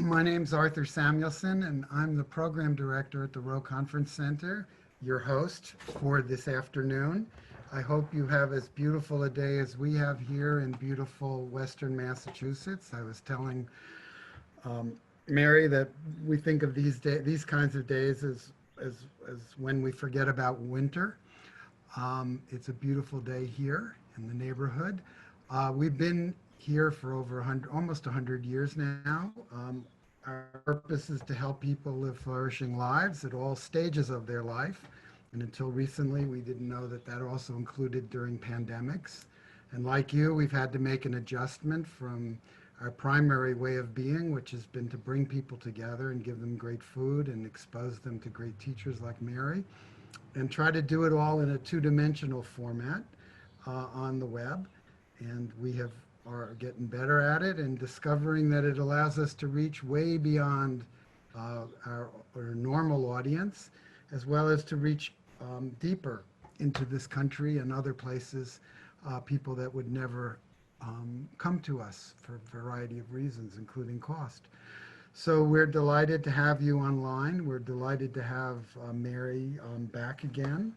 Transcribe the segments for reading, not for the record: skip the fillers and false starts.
My name's Arthur Samuelson, and I'm the program director at the Rowe Conference Center, your host for this afternoon. I hope you have as beautiful a day as we have here in beautiful Western Massachusetts. I was telling Mary that we think of these kinds of days as when we forget about winter. It's a beautiful day here in the neighborhood. We've been here for over 100, almost 100 years now. Our purpose is to help people live flourishing lives at all stages of their life. And until recently, we didn't know that that also included during pandemics. And like you, we've had to make an adjustment from our primary way of being, which has been to bring people together and give them great food and expose them to great teachers like Mary, and try to do it all in a two-dimensional format on the web. And are getting better at it and discovering that it allows us to reach way beyond our normal audience, as well as to reach deeper into this country and other places, people that would never come to us for a variety of reasons, including cost. So we're delighted to have you online. We're delighted to have Mary back again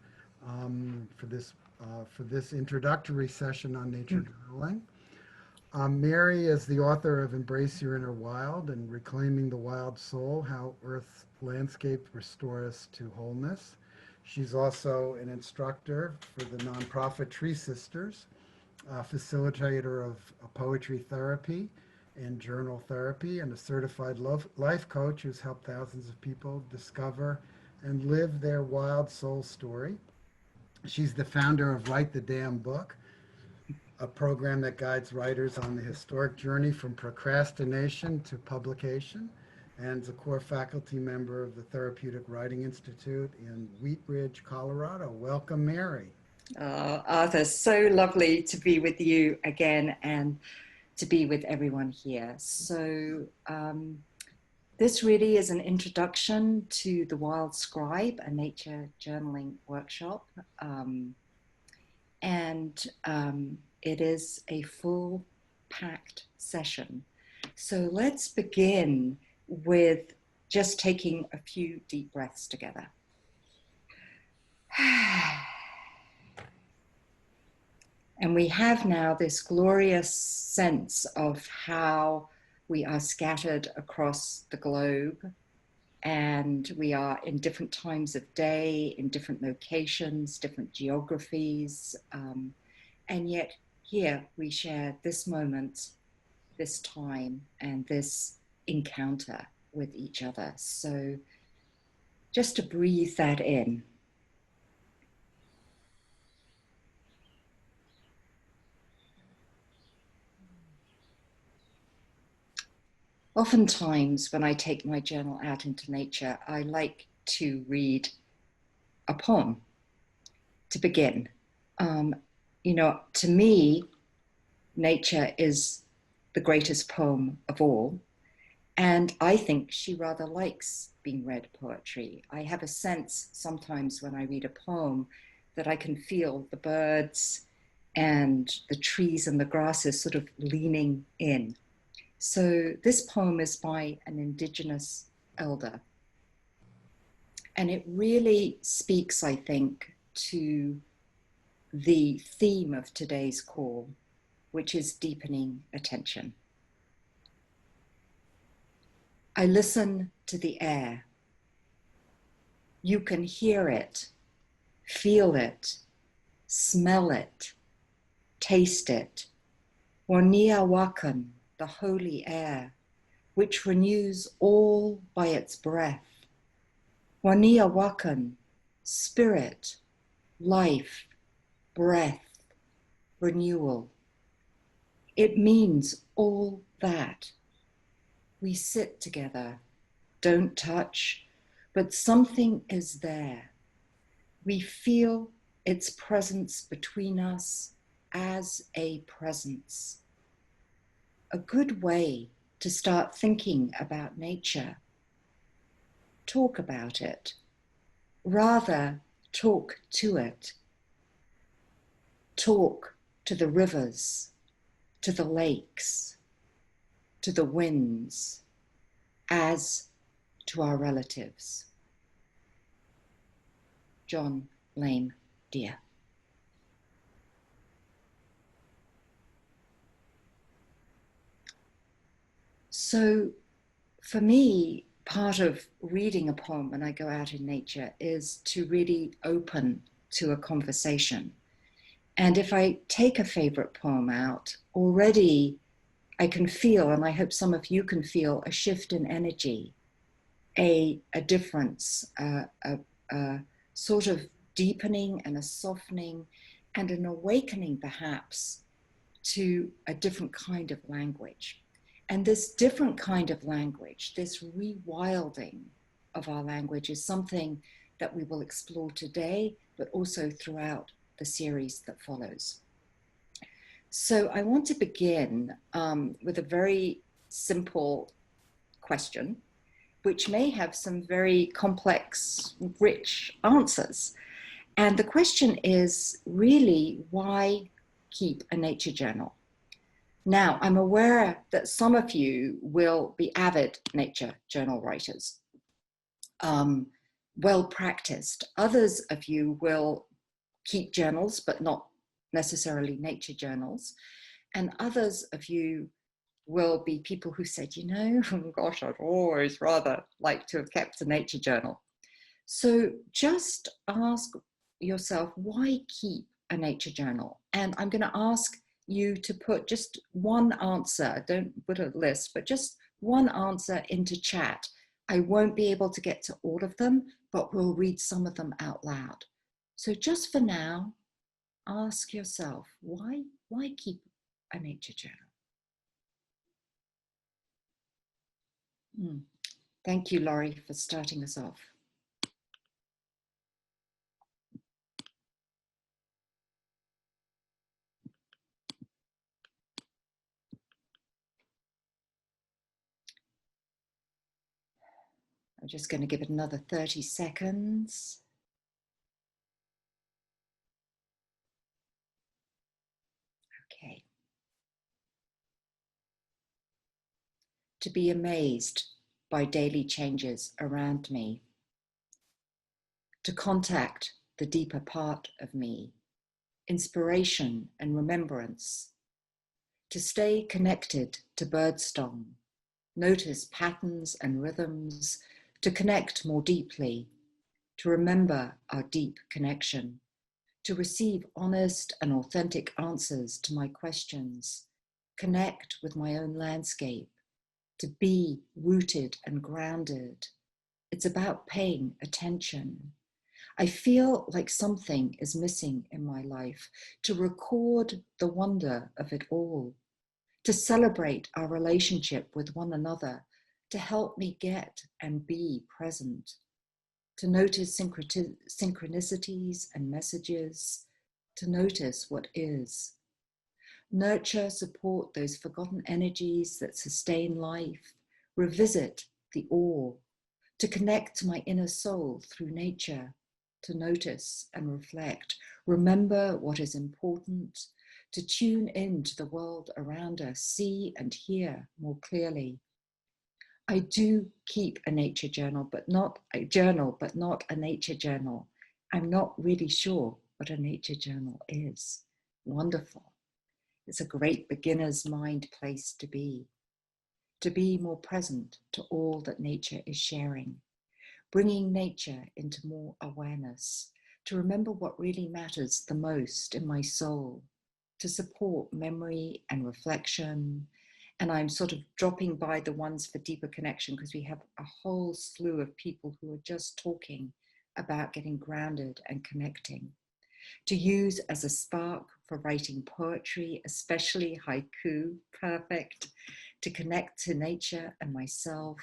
for this introductory session on nature journaling. Mary is the author of Embrace Your Inner Wild and Reclaiming the Wild Soul, How Earth's Landscape Restore Us to Wholeness. She's also an instructor for the nonprofit Tree Sisters, a facilitator of poetry therapy and journal therapy, and a certified life coach who's helped thousands of people discover and live their wild soul story. She's the founder of Write the Damn Book, a program that guides writers on the historic journey from procrastination to publication, and is a core faculty member of the Therapeutic Writing Institute in Wheat Ridge, Colorado. Welcome, Mary. Arthur, so lovely to be with you again and to be with everyone here. So this really is an introduction to the Wild Scribe, a nature journaling workshop. It is a full packed session. So let's begin with just taking a few deep breaths together. And we have now this glorious sense of how we are scattered across the globe, and we are in different times of day, in different locations, different geographies, and yet here we share this moment, this time, and this encounter with each other. So just to breathe that in. Oftentimes when I take my journal out into nature, I like to read a poem to begin. To me, nature is the greatest poem of all. And I think she rather likes being read poetry. I have a sense sometimes when I read a poem that I can feel the birds and the trees and the grasses sort of leaning in. So this poem is by an Indigenous elder. And it really speaks, I think, to the theme of today's call, which is deepening attention. I listen to the air. You can hear it, feel it, smell it, taste it. Wania wakan, the holy air, which renews all by its breath. Wania wakan, spirit, life, breath, renewal. It means all that. We sit together, don't touch, but something is there. We feel its presence between us as a presence. A good way to start thinking about nature. Talk about it. Rather, talk to it. Talk to the rivers, to the lakes, to the winds. as to our relatives. John Lane Deere. So for me, part of reading a poem when I go out in nature is to really open to a conversation. And if I take a favorite poem out, already I can feel, and I hope some of you can feel, a shift in energy, a difference, a sort of deepening and a softening and an awakening perhaps to a different kind of language. And this different kind of language, this rewilding of our language, is something that we will explore today, but also throughout the series that follows. So I want to begin with a very simple question, which may have some very complex, rich answers. And the question is really, why keep a nature journal? Now, I'm aware that some of you will be avid nature journal writers, well practiced. Others of you will keep journals, but not necessarily nature journals. And others of you will be people who said, you know, gosh, I'd always rather like to have kept a nature journal. So just ask yourself, why keep a nature journal? And I'm going to ask you to put just one answer, don't put a list, but just one answer into chat. I won't be able to get to all of them, but we'll read some of them out loud. So just for now, ask yourself, why keep a nature journal? Thank you, Laurie, for starting us off. I'm just going to give it another 30 seconds. Okay. To be amazed by daily changes around me. To contact the deeper part of me. Inspiration and remembrance. To stay connected to birdsong. Notice patterns and rhythms. To connect more deeply. To remember our deep connection. To receive honest and authentic answers to my questions, connect with my own landscape, to be rooted and grounded. It's about paying attention. I feel like something is missing in my life, to record the wonder of it all, to celebrate our relationship with one another, to help me get and be present, to notice synchronicities and messages, to notice what is. Nurture, support those forgotten energies that sustain life, revisit the awe, to connect to my inner soul through nature, to notice and reflect, remember what is important, to tune into the world around us, see and hear more clearly. I do keep a nature journal, but not a nature journal. I'm not really sure what a nature journal is. Wonderful. It's a great beginner's mind place to be more present to all that nature is sharing, bringing nature into more awareness, to remember what really matters the most in my soul, to support memory and reflection. And I'm sort of dropping by the ones for deeper connection because we have a whole slew of people who are just talking about getting grounded and connecting. To use as a spark for writing poetry, especially haiku, perfect. To connect to nature and myself.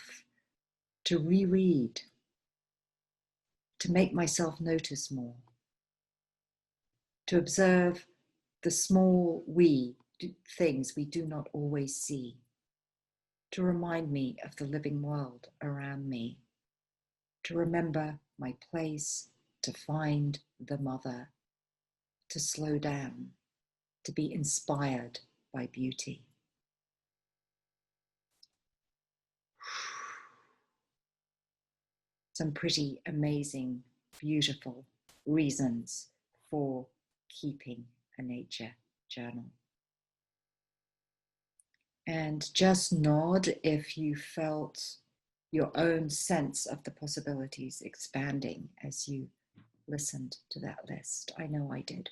To reread. To make myself notice more. To observe the small things we do not always see, to remind me of the living world around me, to remember my place, to find the mother, to slow down, to be inspired by beauty. some pretty amazing, beautiful reasons for keeping a nature journal. And just nod if you felt your own sense of the possibilities expanding as you listened to that list. I know I did.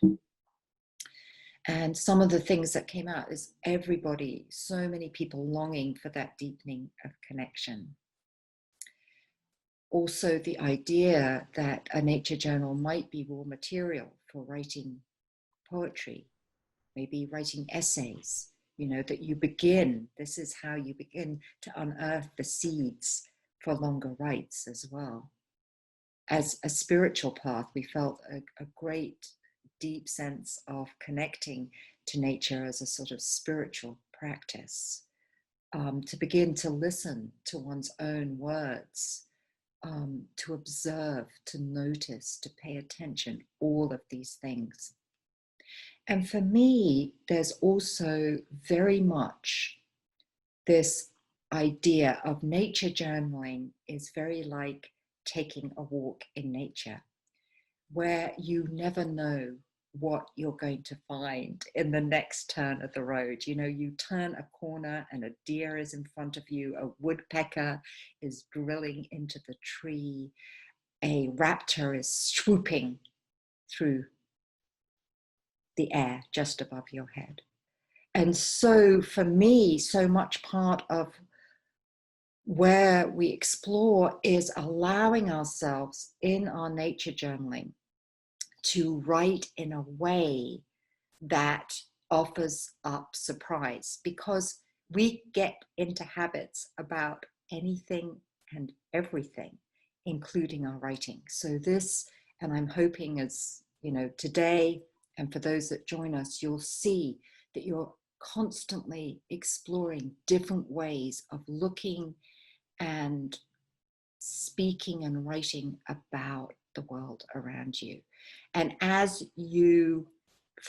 And some of the things that came out is everybody, so many people longing for that deepening of connection. Also, the idea that a nature journal might be raw material for writing poetry, maybe writing essays, you know, that you begin, this is how you begin to unearth the seeds for longer writes as well. As a spiritual path, we felt a great deep sense of connecting to nature as a sort of spiritual practice, to begin to listen to one's own words, to observe, to notice, to pay attention, all of these things. And for me, there's also very much this idea of nature journaling is very like taking a walk in nature, where you never know what you're going to find in the next turn of the road. You know, you turn a corner and a deer is in front of you, a woodpecker is drilling into the tree, a raptor is swooping through the air just above your head. And so for me, so much part of where we explore is allowing ourselves in our nature journaling to write in a way that offers up surprise, because we get into habits about anything and everything, including our writing. So this, and I'm hoping as, you know, today, and for those that join us, you'll see that you're constantly exploring different ways of looking and speaking and writing about the world around you. And as you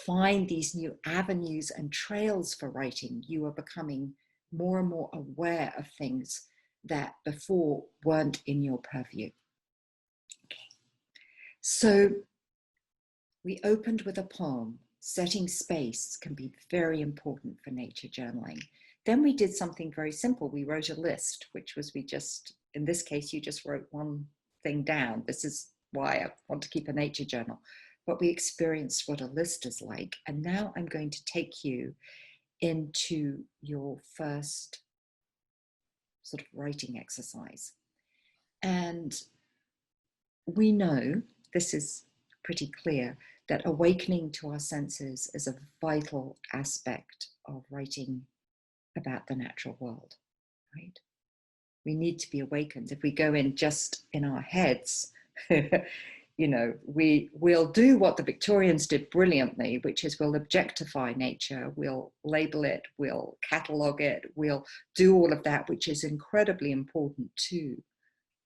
find these new avenues and trails for writing, you are becoming more and more aware of things that before weren't in your purview. Okay. So we opened with a poem. Setting space can be very important for nature journaling. Then we did something very simple. We wrote a list, which was in this case, you just wrote one thing down. This is why I want to keep a nature journal. But we experienced what a list is like. And now I'm going to take you into your first sort of writing exercise. And we know, this is pretty clear, that awakening to our senses is a vital aspect of writing about the natural world, right? We need to be awakened. If we go in just in our heads, you know, we'll do what the Victorians did brilliantly, which is we'll objectify nature, we'll label it, we'll catalog it, we'll do all of that, which is incredibly important too,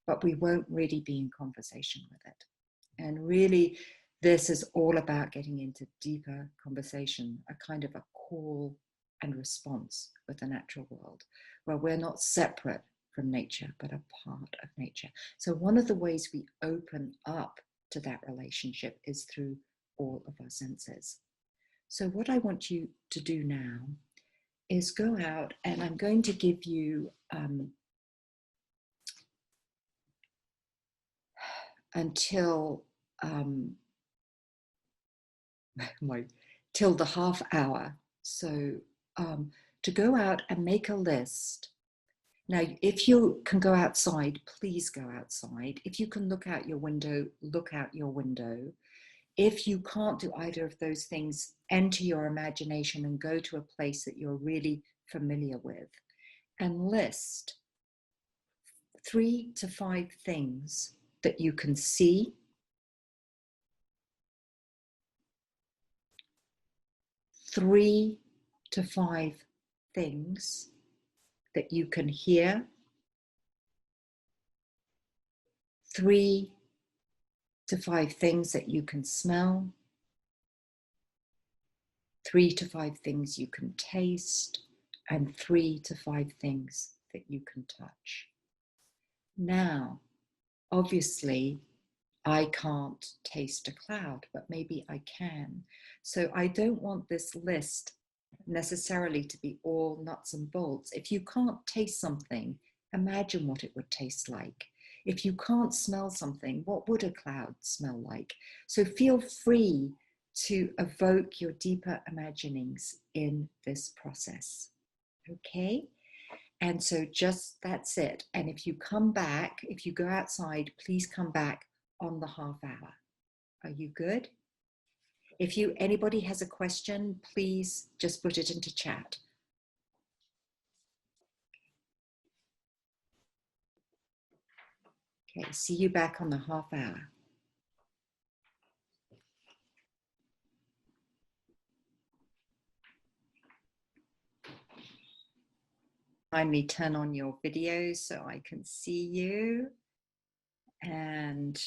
but we won't really be in conversation with it. And really, this is all about getting into deeper conversation, a kind of a call and response with the natural world, where we're not separate from nature, but a part of nature. So one of the ways we open up to that relationship is through all of our senses. So what I want you to do now is go out, and I'm going to give you until till the half hour. So to go out and make a list. Now, if you can go outside, please go outside. If you can look out your window, look out your window. If you can't do either of those things, enter your imagination and go to a place that you're really familiar with and list 3 to 5 things that you can see, 3 to 5 things that you can hear, 3 to 5 things that you can smell, 3 to 5 things you can taste, and 3 to 5 things that you can touch. Now, obviously I can't taste a cloud, but maybe I can. So I don't want this list necessarily to be all nuts and bolts. If you can't taste something, imagine what it would taste like. If you can't smell something, what would a cloud smell like? So feel free to evoke your deeper imaginings in this process. Okay? And so just that's it. And if you come back, if you go outside, please come back on the half hour. Are you good? If anybody has a question, please just put it into chat. Okay, see you back on the half hour. Kindly turn on your video so I can see you. And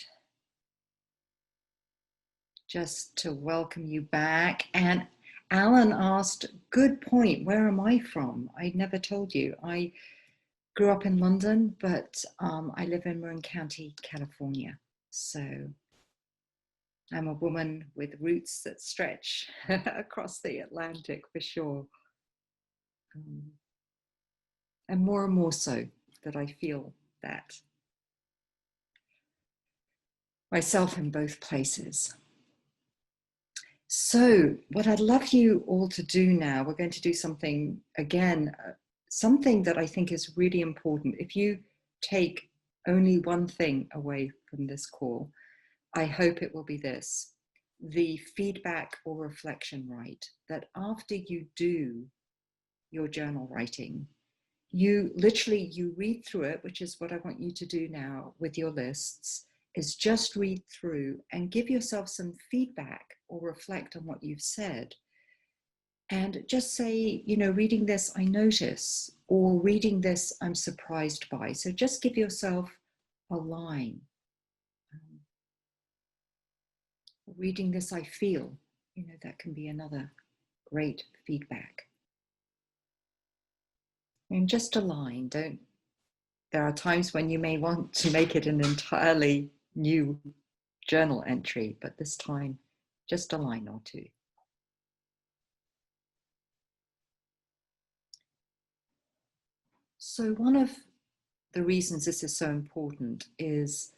just to welcome you back. And Alan asked, good point, where am I from? I never told you. I grew up in London, but I live in Marin County, California. So I'm a woman with roots that stretch across the Atlantic for sure. And more so that I feel that myself in both places. So what I'd love you all to do now, we're going to do something, again, something that I think is really important. If you take only one thing away from this call, I hope it will be this: the feedback or reflection right, that after you do your journal writing, you read through it, which is what I want you to do now with your lists, is just read through and give yourself some feedback or reflect on what you've said. And just say, reading this, I notice, or reading this, I'm surprised by. So just give yourself a line. Reading this, I feel, that can be another great feedback. And just a line, there are times when you may want to make it an entirely new journal entry, but this time, just a line or two. So one of the reasons this is so important is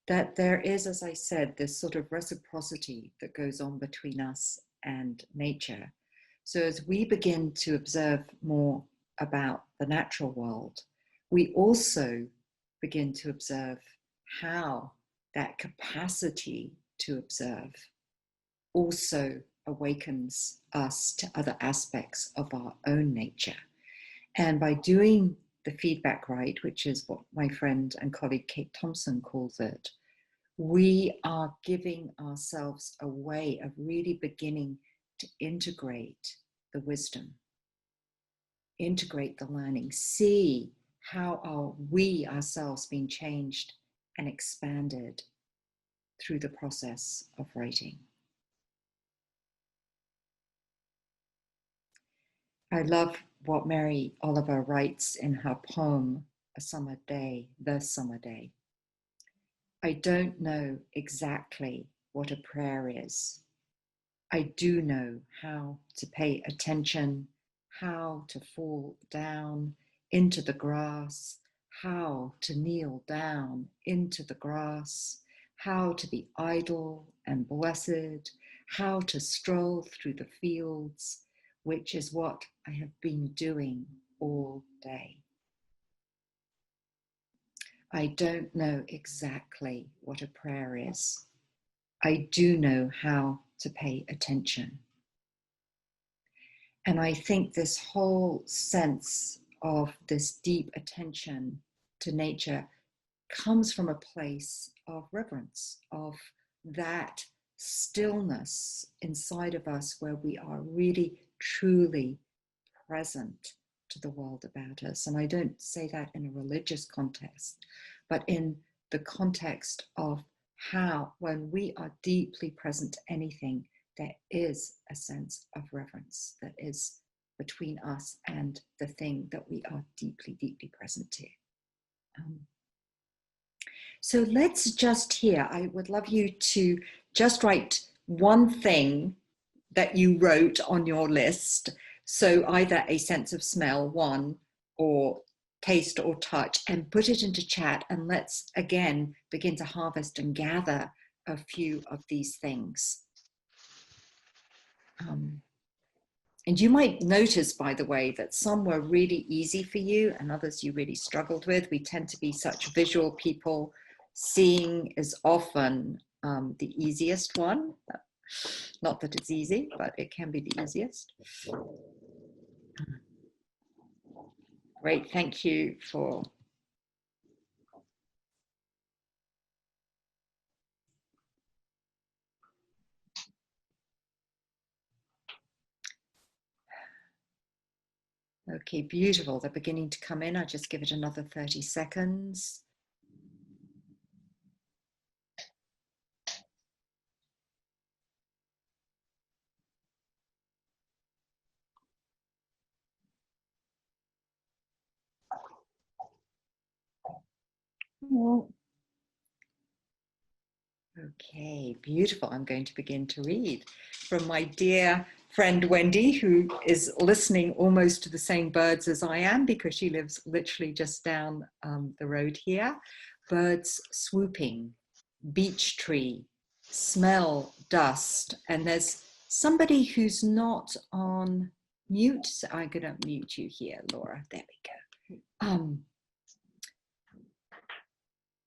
that there is, as I said, this sort of reciprocity that goes on between us and nature. So as we begin to observe more about the natural world, we also begin to observe how that capacity to observe also awakens us to other aspects of our own nature. And by doing the feedback right, which is what my friend and colleague Kate Thompson calls it, we are giving ourselves a way of really beginning to integrate the wisdom, integrate the learning, see how are we ourselves being changed and expanded through the process of writing. I love what Mary Oliver writes in her poem, A Summer Day, The Summer Day. I don't know exactly what a prayer is. I do know how to pay attention, how to fall down into the grass, how to kneel down into the grass, how to be idle and blessed, how to stroll through the fields, which is what I have been doing all day. I don't know exactly what a prayer is. I do know how to pay attention. And I think this whole sense of this deep attention to nature comes from a place of reverence, of that stillness inside of us where we are really, truly present to the world about us. And I don't say that in a religious context, but in the context of how, when we are deeply present to anything, there is a sense of reverence that is between us and the thing that we are deeply, deeply present to. So let's just hear, I would love you to just write one thing that you wrote on your list. So either a sense of smell, one, or taste or touch, and put it into chat. And let's again begin to harvest and gather a few of these things. And you might notice, by the way, that some were really easy for you and others you really struggled with. We tend to be such visual people. Seeing is often the easiest one. Not that it's easy, but it can be the easiest. Great, thank you for okay, beautiful. They're beginning to come in. I'll just give it another 30 seconds. Okay, beautiful. I'm going to begin to read from my dear friend Wendy, who is listening almost to the same birds as I am because she lives literally just down the road here. Birds swooping, beech tree, smell dust, and there's somebody who's not on mute. So I'm going to mute you here, Laura. There we go.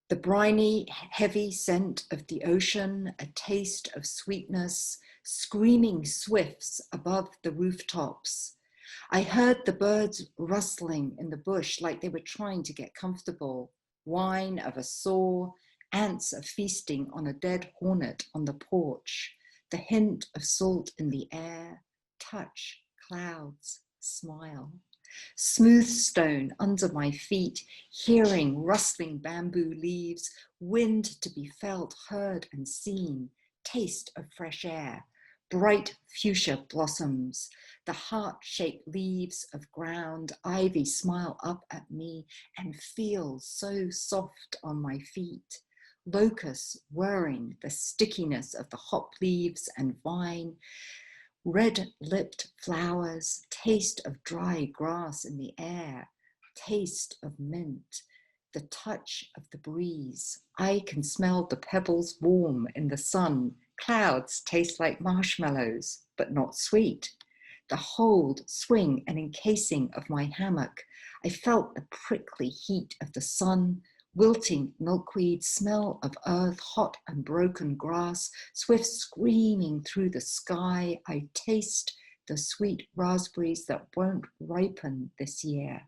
The briny, heavy scent of the ocean, a taste of sweetness, screaming swifts above the rooftops. I heard the birds rustling in the bush like they were trying to get comfortable. Whine of a saw, ants are feasting on a dead hornet on the porch. The hint of salt in the air, touch, clouds, smile. Smooth stone under my feet, hearing rustling bamboo leaves, wind to be felt, heard and seen, taste of fresh air, bright fuchsia blossoms, the heart-shaped leaves of ground, ivy smile up at me and feel so soft on my feet. Locusts whirring, the stickiness of the hop leaves and vine, red-lipped flowers, taste of dry grass in the air, taste of mint, the touch of the breeze. I can smell the pebbles warm in the sun. Clouds taste like marshmallows, but not sweet. The hold, swing, and encasing of my hammock. I felt the prickly heat of the sun, wilting milkweed, smell of earth, hot and broken grass, swift screaming through the sky. I taste the sweet raspberries that won't ripen this year.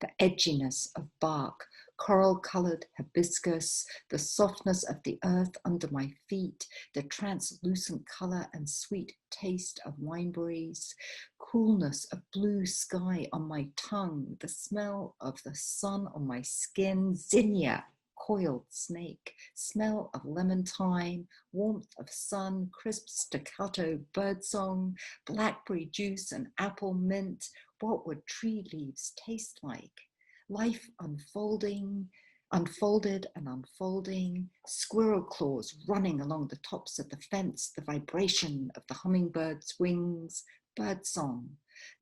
The edginess of bark, coral-colored hibiscus, the softness of the earth under my feet, the translucent color and sweet taste of wineberries, coolness of blue sky on my tongue, the smell of the sun on my skin, zinnia, coiled snake, smell of lemon thyme, warmth of sun, crisp staccato birdsong, blackberry juice and apple mint. What would tree leaves taste like? Life unfolded and unfolding, squirrel claws running along the tops of the fence, the vibration of the hummingbird's wings, birdsong,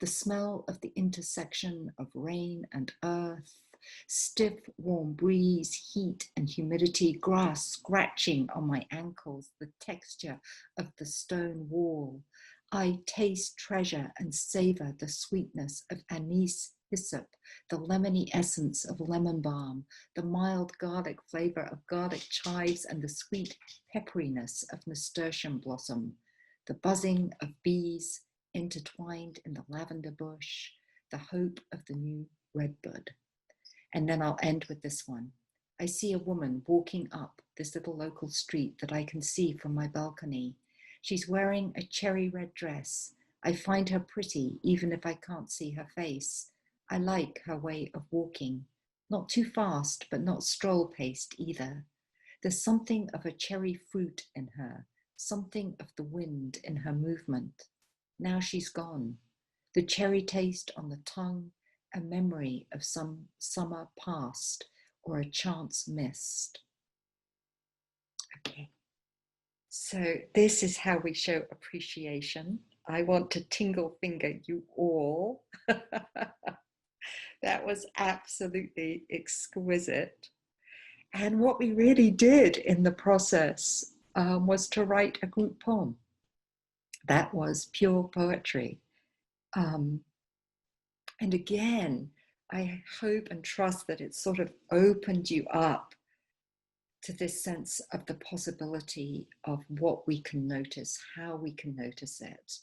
the smell of the intersection of rain and earth, stiff, warm breeze, heat and humidity, grass scratching on my ankles, the texture of the stone wall. I taste, treasure, and savor the sweetness of anise hyssop, the lemony essence of lemon balm, the mild garlic flavor of garlic chives, and the sweet pepperiness of nasturtium blossom, the buzzing of bees intertwined in the lavender bush, the hope of the new redbud. And then I'll end with this one. I see a woman walking up this little local street that I can see from my balcony. She's wearing a cherry red dress. I find her pretty, even if I can't see her face. I like her way of walking. Not too fast, but not stroll-paced either. There's something of a cherry fruit in her, something of the wind in her movement. Now she's gone. The cherry taste on the tongue, a memory of some summer past or a chance missed. Okay. So this is how we show appreciation. I want to tingle finger you all. That was absolutely exquisite. And what we really did in the process was to write a group poem. That was pure poetry. And again, I hope and trust that it sort of opened you up to this sense of the possibility of what we can notice, how we can notice it,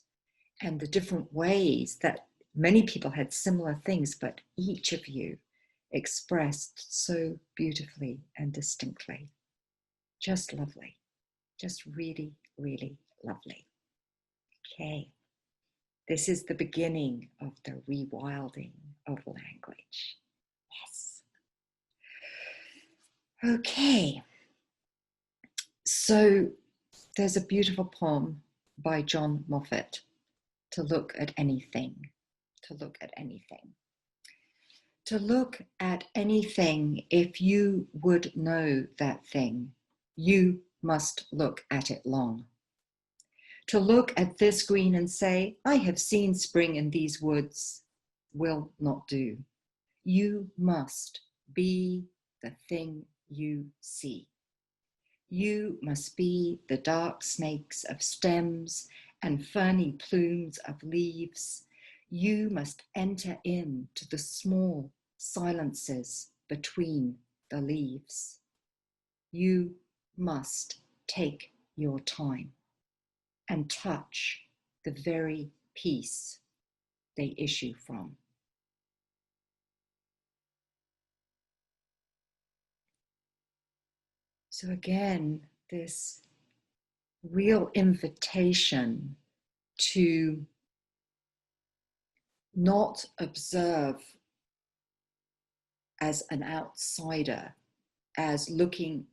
and the different ways that many people had similar things, but each of you expressed so beautifully and distinctly. Just lovely. Just really, really lovely. Okay. This is the beginning of the rewilding of language. Yes. Okay. So there's a beautiful poem by John Moffat, To Look at Anything. To look at anything. To look at anything, if you would know that thing, you must look at it long. To look at this green and say, I have seen spring in these woods, will not do. You must be the thing you see. You must be the dark snakes of stems and ferny plumes of leaves. You must enter into the small silences between the leaves. You must take your time and touch the very peace they issue from. So again, this real invitation to not observe as an outsider, as looking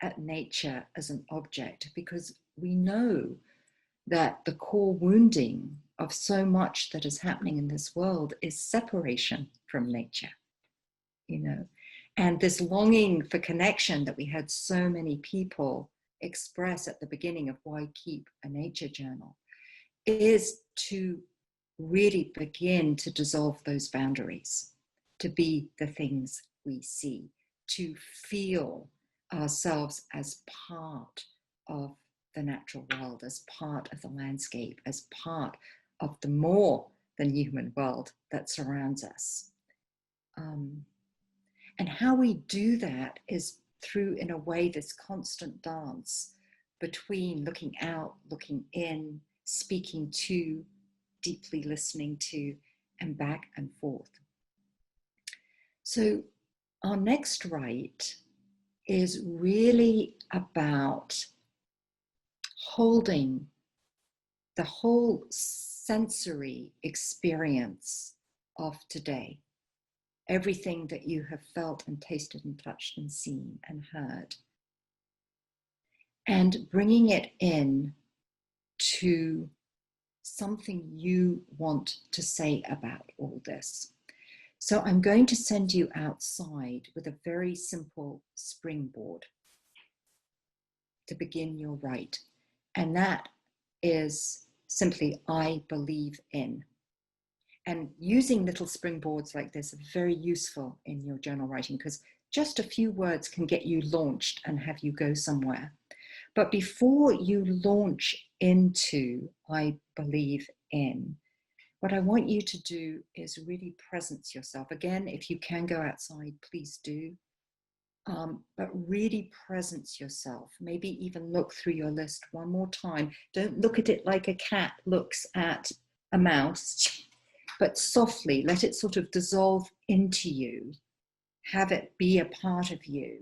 at nature as an object, because we know that the core wounding of so much that is happening in this world is separation from nature, you know, and this longing for connection that we had so many people express at the beginning of why keep a nature journal is to really begin to dissolve those boundaries, to be the things we see, to feel ourselves as part of the natural world, as part of the landscape, as part of the more than human world that surrounds us. And how we do that is through, in a way, this constant dance between looking out, looking in, speaking to, deeply listening to, and back and forth. So our next rite is really about holding the whole sensory experience of today, everything that you have felt and tasted and touched and seen and heard, and bringing it in to something you want to say about all this. So I'm going to send you outside with a very simple springboard to begin your rite. And that is simply, I believe in. And using little springboards like this are very useful in your journal writing, because just a few words can get you launched and have you go somewhere. But before you launch into I believe in, what I want you to do is really presence yourself. Again, if you can go outside, please do. But really presence yourself. Maybe even look through your list one more time. Don't look at it like a cat looks at a mouse, but softly let it sort of dissolve into you. Have it be a part of you.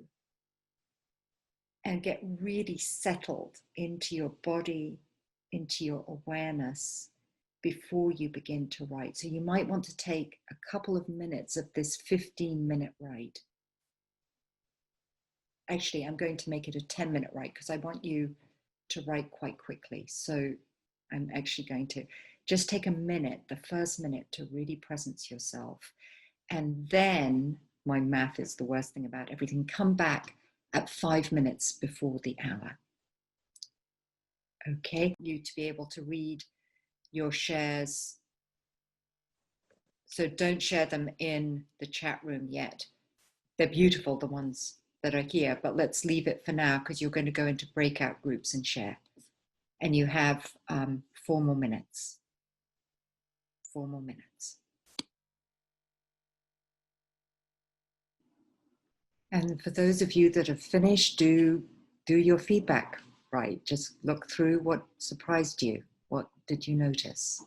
And get really settled into your body, into your awareness before you begin to write. So you might want to take a couple of minutes of this 15-minute write. Actually, I'm going to make it a 10-minute write because I want you to write quite quickly. So I'm actually going to just take a minute, the first minute, to really presence yourself. And then, my math is the worst thing about everything, come back at 5 minutes before the hour. Okay, you to be able to read your shares. So don't share them in the chat room yet. They're beautiful, the ones that are here, but let's leave it for now because you're going to go into breakout groups and share. And you have 4 more minutes. 4 more minutes. And for those of you that have finished, do your feedback, right? Just look through what surprised you. What did you notice?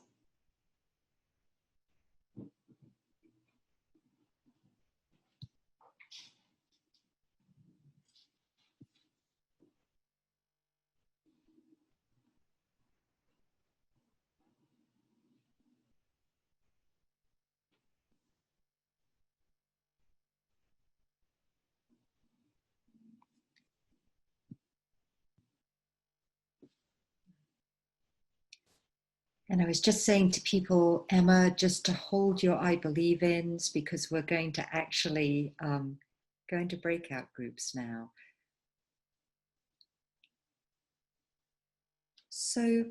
And I was just saying to people, Emma, just to hold your I believe ins, because we're going to actually go into breakout groups now. So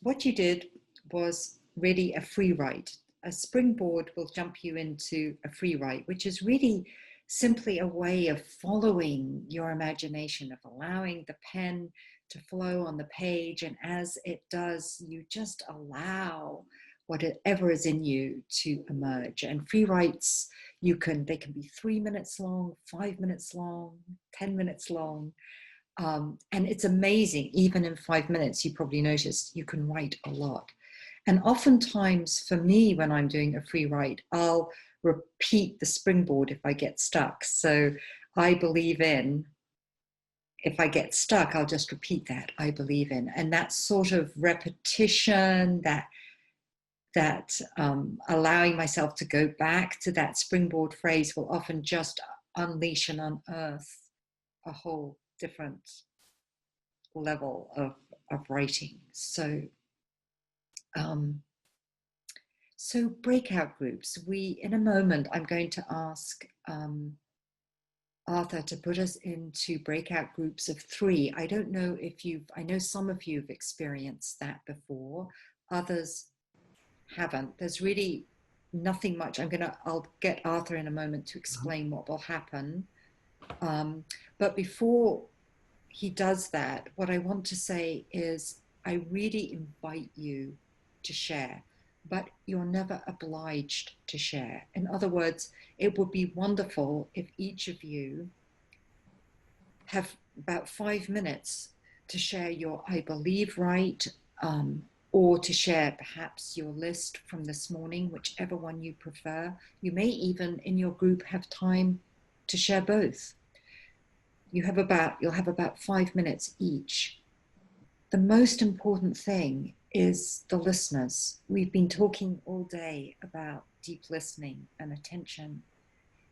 what you did was really a free write. A springboard will jump you into a free write, which is really simply a way of following your imagination, of allowing the pen to flow on the page. And as it does, you just allow whatever is in you to emerge. And free writes, they can be 3 minutes long, 5 minutes long, 10 minutes long. And it's amazing, even in 5 minutes, you probably noticed you can write a lot. And oftentimes for me, when I'm doing a free write, I'll repeat the springboard if I get stuck. So I believe in, if I get stuck, I'll just repeat that, I believe in. And that sort of repetition, that allowing myself to go back to that springboard phrase will often just unleash and unearth a whole different level of writing. So so breakout groups, in a moment I'm going to ask Arthur to put us into breakout groups of 3. I don't know if I know some of you have experienced that before, others haven't. There's really nothing much. I'll get Arthur in a moment to explain what will happen. But before he does that, what I want to say is I really invite you to share, but you're never obliged to share. In other words, it would be wonderful if each of you have about 5 minutes to share your I believe right, or to share perhaps your list from this morning, whichever one you prefer. You may even in your group have time to share both. You'll have about 5 minutes each. The most important thing is the listeners. We've been talking all day about deep listening and attention,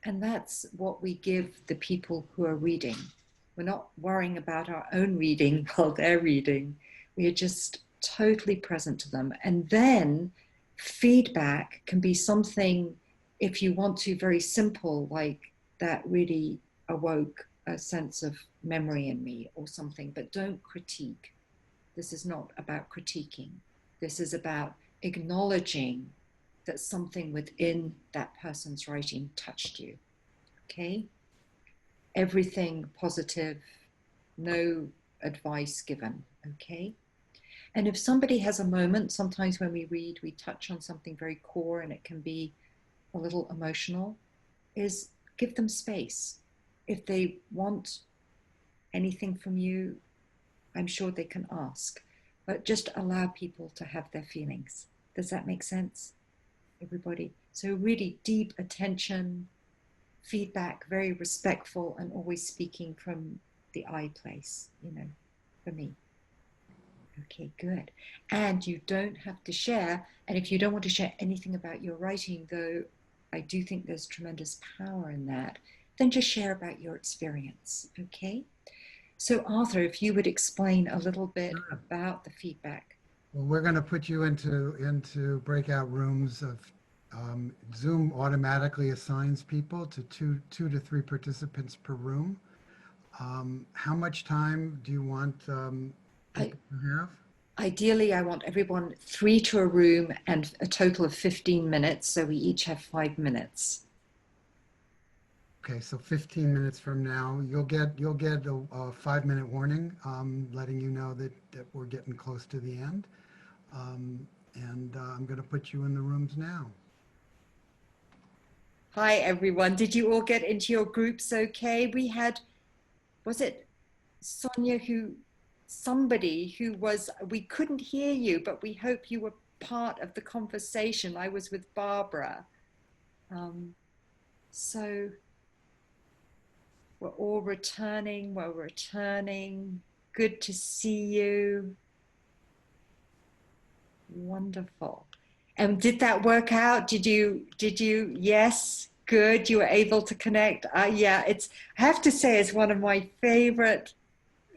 and that's what we give the people who are reading. We're not worrying about our own reading while they're reading. We are just totally present to them. And then feedback can be something, if you want to, very simple, like that really awoke a sense of memory in me or something, but don't critique. This is not about critiquing. This is about acknowledging that something within that person's writing touched you. Okay? Everything positive, no advice given. Okay? And if somebody has a moment, sometimes when we read, we touch on something very core and it can be a little emotional, is give them space. If they want anything from you, I'm sure they can ask, but just allow people to have their feelings. Does that make sense, everybody? So really deep attention, feedback, very respectful, and always speaking from the I place, for me. Okay, good. And you don't have to share, and if you don't want to share anything about your writing, though I do think there's tremendous power in that, then just share about your experience, okay? So Arthur, if you would explain a little bit about the feedback. Well, we're going to put you into breakout rooms of Zoom automatically assigns people to two to three participants per room. How much time do you want I, people to have? ideally, I want everyone 3 to a room and a total of 15 minutes, so we each have 5 minutes. Okay, so 15 minutes from now, you'll get a 5-minute warning, letting you know that we're getting close to the end. And I'm going to put you in the rooms now. Hi, everyone. Did you all get into your groups okay? We had, was it Sonia somebody who was, we couldn't hear you, but we hope you were part of the conversation. I was with Barbara. So we're all returning. We're returning. Good to see you. Wonderful. And did that work out? Did you, yes, good. You were able to connect. Yeah, I have to say, it's one of my favorite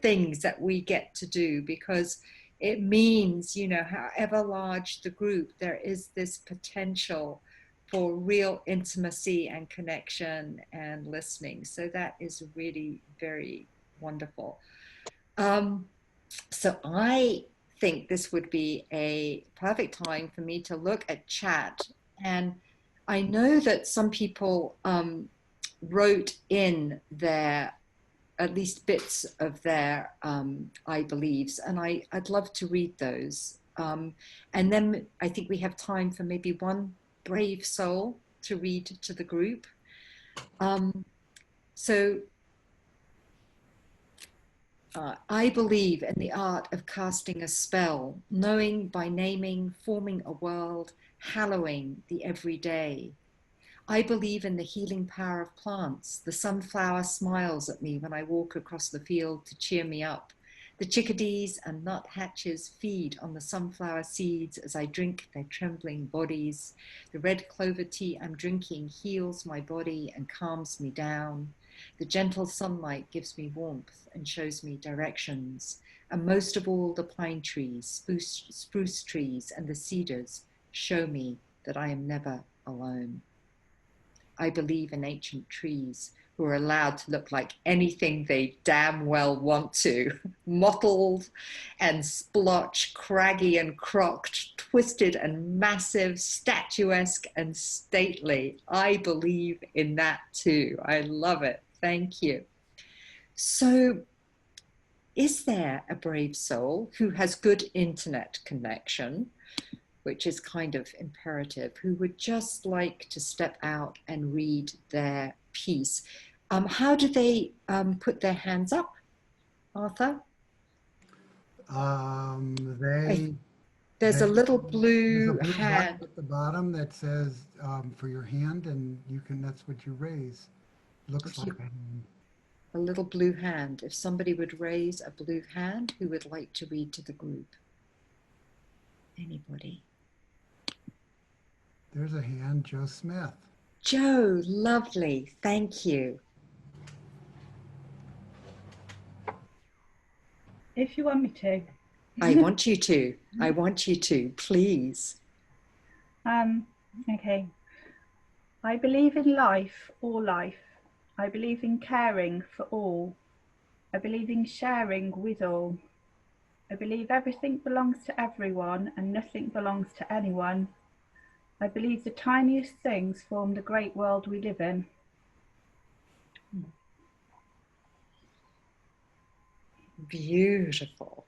things that we get to do, because it means, however large the group, there is this potential for real intimacy and connection and listening. So that is really very wonderful. So I think this would be a perfect time for me to look at chat. And I know that some people wrote in their, at least bits of their I believes, and I'd love to read those. And then I think we have time for maybe one brave soul to read to the group. So I believe in the art of casting a spell, knowing by naming, forming a world, hallowing the everyday. I believe in the healing power of plants. The sunflower smiles at me when I walk across the field to cheer me up. The chickadees and nuthatches feed on the sunflower seeds as I drink their trembling bodies. The red clover tea I'm drinking heals my body and calms me down. The gentle sunlight gives me warmth and shows me directions. And most of all, the pine trees, spruce trees, and the cedars show me that I am never alone. I believe in ancient trees who are allowed to look like anything they damn well want to. Mottled and splotch, craggy and crocked, twisted and massive, statuesque and stately. I believe in that too. I love it. Thank you. So, is there a brave soul who has good internet connection, which is kind of imperative, who would just like to step out and read their piece? How do they put their hands up, Arthur? They There's a little there's a blue blue button hand. at the bottom that says for your hand, and that's what you raise. Looks like a hand. A little blue hand. If somebody would raise a blue hand, who would like to read to the group? Anybody? There's a hand, Joe Smith. Joe, lovely. Thank you. If you want me to. I want you to. I want you to, please. Okay. I believe in life, all life. I believe in caring for all. I believe in sharing with all. I believe everything belongs to everyone and nothing belongs to anyone. I believe the tiniest things form the great world we live in. Beautiful.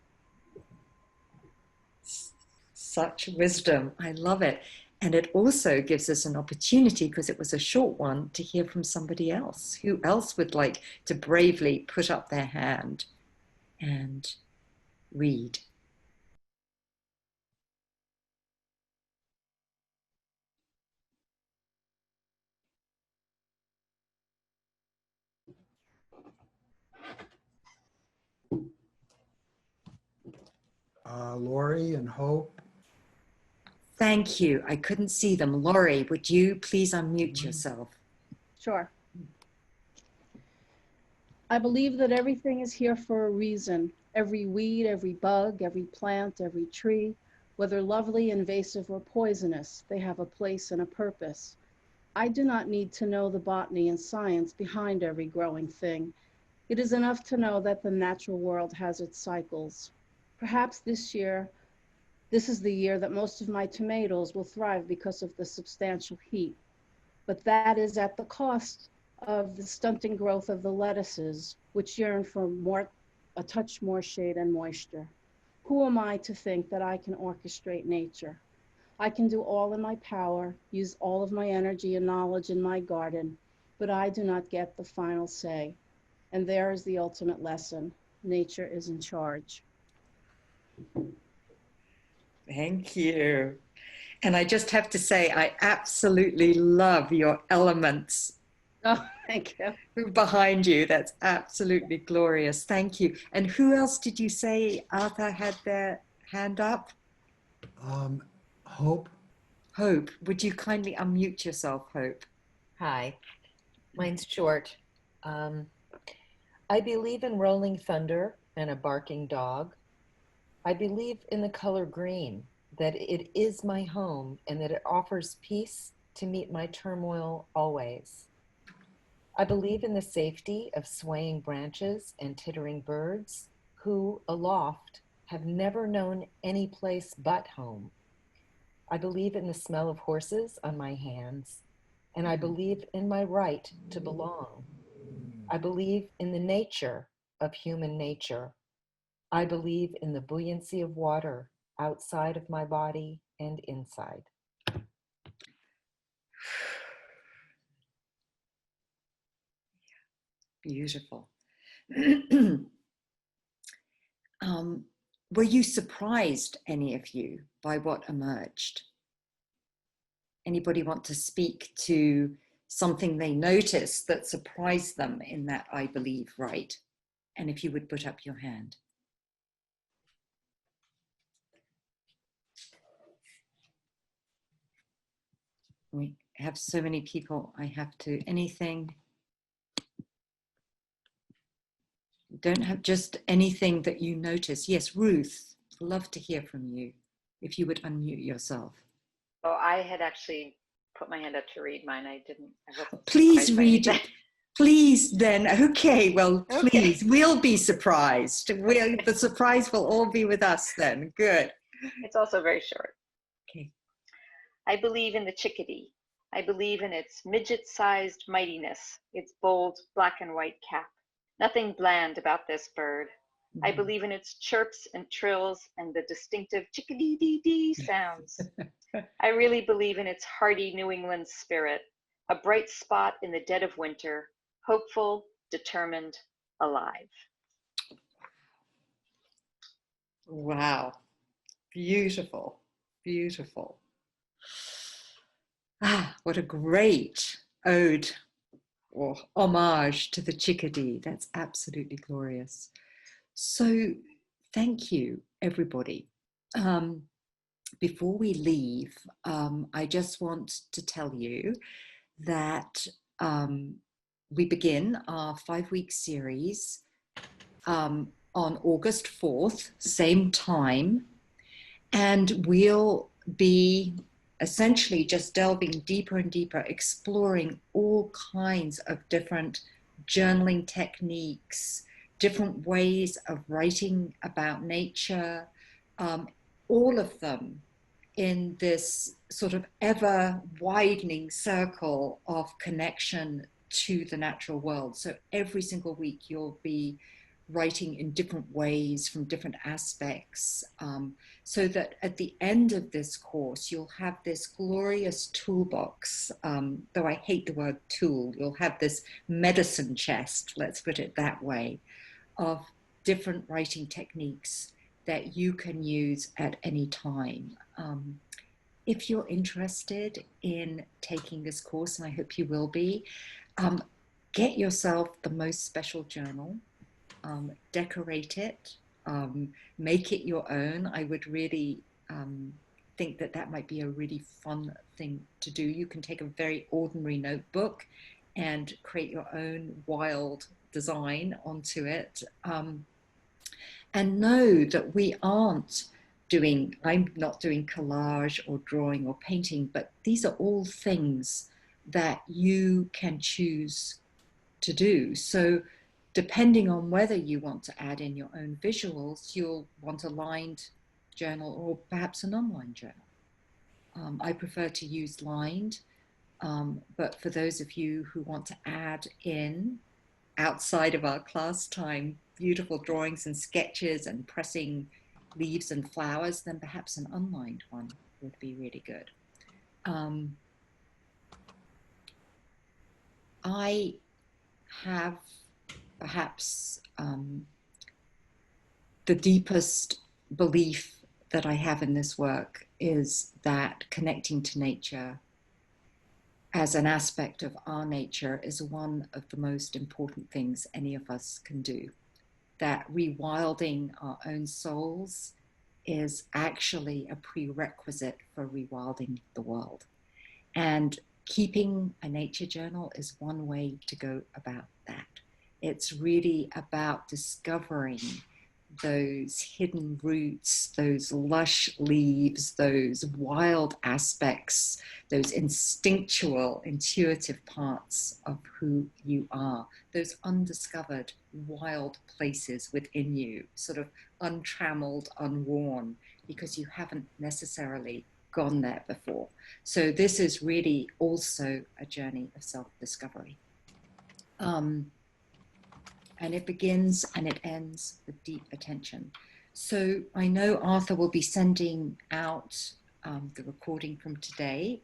Such wisdom. I love it. And it also gives us an opportunity, because it was a short one, to hear from somebody else. Who else would like to bravely put up their hand and read? Lori and Hope. Thank you. I couldn't see them. Laurie, would you please unmute yourself? Sure. I believe that everything is here for a reason. Every weed, every bug, every plant, every tree, whether lovely, invasive, or poisonous, they have a place and a purpose. I do not need to know the botany and science behind every growing thing. It is enough to know that the natural world has its cycles. Perhaps this is the year that most of my tomatoes will thrive because of the substantial heat, but that is at the cost of the stunting growth of the lettuces, which yearn for a touch more shade and moisture. Who am I to think that I can orchestrate nature? I can do all in my power, use all of my energy and knowledge in my garden, but I do not get the final say. And there is the ultimate lesson. Nature is in charge. Thank you. And I just have to say, I absolutely love your elements Oh, thank you. behind you. That's absolutely glorious. Thank you. And who else did you say, Arthur, had their hand up? Hope. Hope. Would you kindly unmute yourself, Hope? Hi, mine's short. I believe in rolling thunder and a barking dog. I believe in the color green, that it is my home and that it offers peace to meet my turmoil always. I believe in the safety of swaying branches and tittering birds who, aloft, have never known any place but home. I believe in the smell of horses on my hands, and I believe in my right to belong. I believe in the nature of human nature. I believe in the buoyancy of water outside of my body and inside. Beautiful. Were you surprised, any of you, by what emerged? Anybody want to speak to something they noticed that surprised them in that I believe right? And if you would put up your hand. We have so many people, I have to, anything? Don't have just anything that you notice. Yes, Ruth, love to hear from you. If you would unmute yourself. Oh, I had actually put my hand up to read mine. I wasn't Please surprised by read anything. it. Please then. Okay, well, Okay. please. We'll be surprised. The surprise will all be with us then. Good. It's also very short. Okay. I believe in the chickadee. I believe in its midget-sized mightiness, its bold black and white cap. Nothing bland about this bird. I believe in its chirps and trills and the distinctive chickadee-dee-dee sounds. I really believe in its hearty New England spirit, a bright spot in the dead of winter, hopeful, determined, alive. Wow. Beautiful. Beautiful. Ah, what a great ode or homage to the chickadee. That's absolutely glorious. So thank you, everybody. Before we leave, I just want to tell you that we begin our 5-week series on August 4th, same time, and we'll be essentially just delving deeper and deeper, exploring all kinds of different journaling techniques, different ways of writing about nature, all of them in this sort of ever widening circle of connection to the natural world. So every single week you'll be writing in different ways from different aspects, so that at the end of this course you'll have this glorious toolbox, though I hate the word tool. You'll have this medicine chest, let's put it that way, of different writing techniques that you can use at any time. If you're interested in taking this course, and I hope you will be, get yourself the most special journal, decorate it, make it your own. I would really think that that might be a really fun thing to do. You can take a very ordinary notebook and create your own wild design onto it. And know that I'm not doing collage or drawing or painting, but these are all things that you can choose to do. So depending on whether you want to add in your own visuals, you'll want a lined journal or perhaps an online journal. I prefer to use lined, but for those of you who want to add in, outside of our class time, beautiful drawings and sketches and pressing leaves and flowers, then perhaps an unlined one would be really good. I have perhaps the deepest belief that I have in this work is that connecting to nature as an aspect of our nature is one of the most important things any of us can do. That rewilding our own souls is actually a prerequisite for rewilding the world. And keeping a nature journal is one way to go about that. It's really about discovering those hidden roots, those lush leaves, those wild aspects, those instinctual, intuitive parts of who you are, those undiscovered wild places within you, sort of untrammeled, unworn, because you haven't necessarily gone there before. So this is really also a journey of self-discovery. And it begins and it ends with deep attention. So I know Arthur will be sending out the recording from today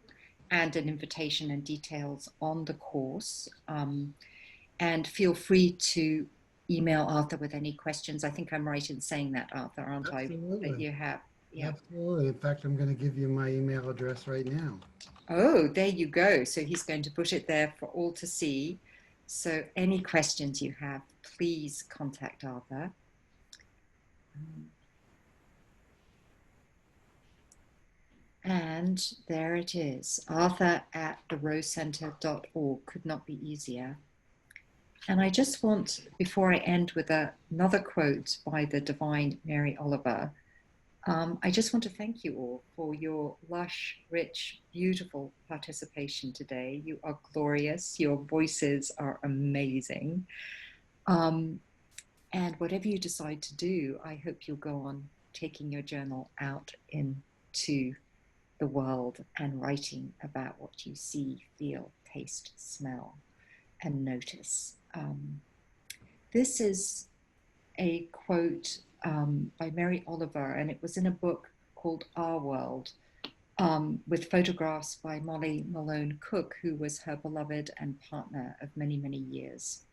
and an invitation and details on the course. And feel free to email Arthur with any questions. I think I'm right in saying that, Arthur, aren't Absolutely. I? That you have. Yeah. Absolutely. In fact, I'm going to give you my email address right now. Oh, there you go. So he's going to put it there for all to see. So any questions you have, please contact Arthur. And there it is, arthur@therosecenter.org. Could not be easier. And I just want, before I end with another quote by the divine Mary Oliver, I just want to thank you all for your lush, rich, beautiful participation today. You are glorious. Your voices are amazing. And whatever you decide to do, I hope you'll go on taking your journal out into the world and writing about what you see, feel, taste, smell, and notice. This is a quote by Mary Oliver, and it was in a book called Our World, with photographs by Molly Malone Cook, who was her beloved and partner of many, many years.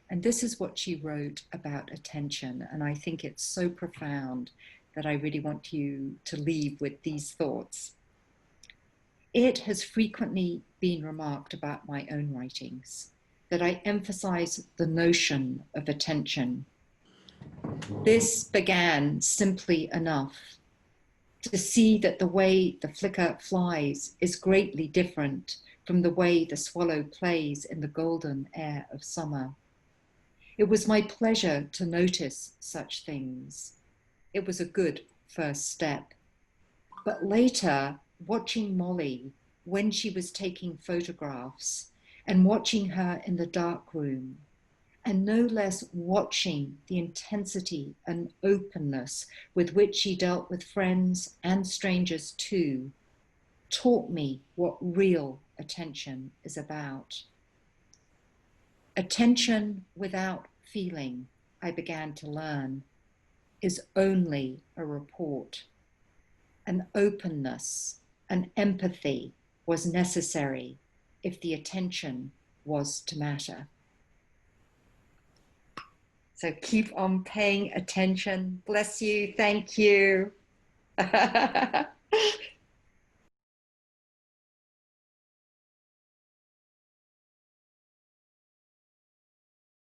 And this is what she wrote about attention, and I think it's so profound that I really want you to leave with these thoughts. It has frequently been remarked about my own writings that I emphasize the notion of attention. This began simply enough to see that the way the flicker flies is greatly different from the way the swallow plays in the golden air of summer. It was my pleasure to notice such things. It was a good first step. But later, watching Molly when she was taking photographs and watching her in the dark room, and no less watching the intensity and openness with which she dealt with friends and strangers too, taught me what real attention is about. Attention without feeling, I began to learn, is only a report. An openness, an empathy was necessary if the attention was to matter. So keep on paying attention. Bless you. Thank you.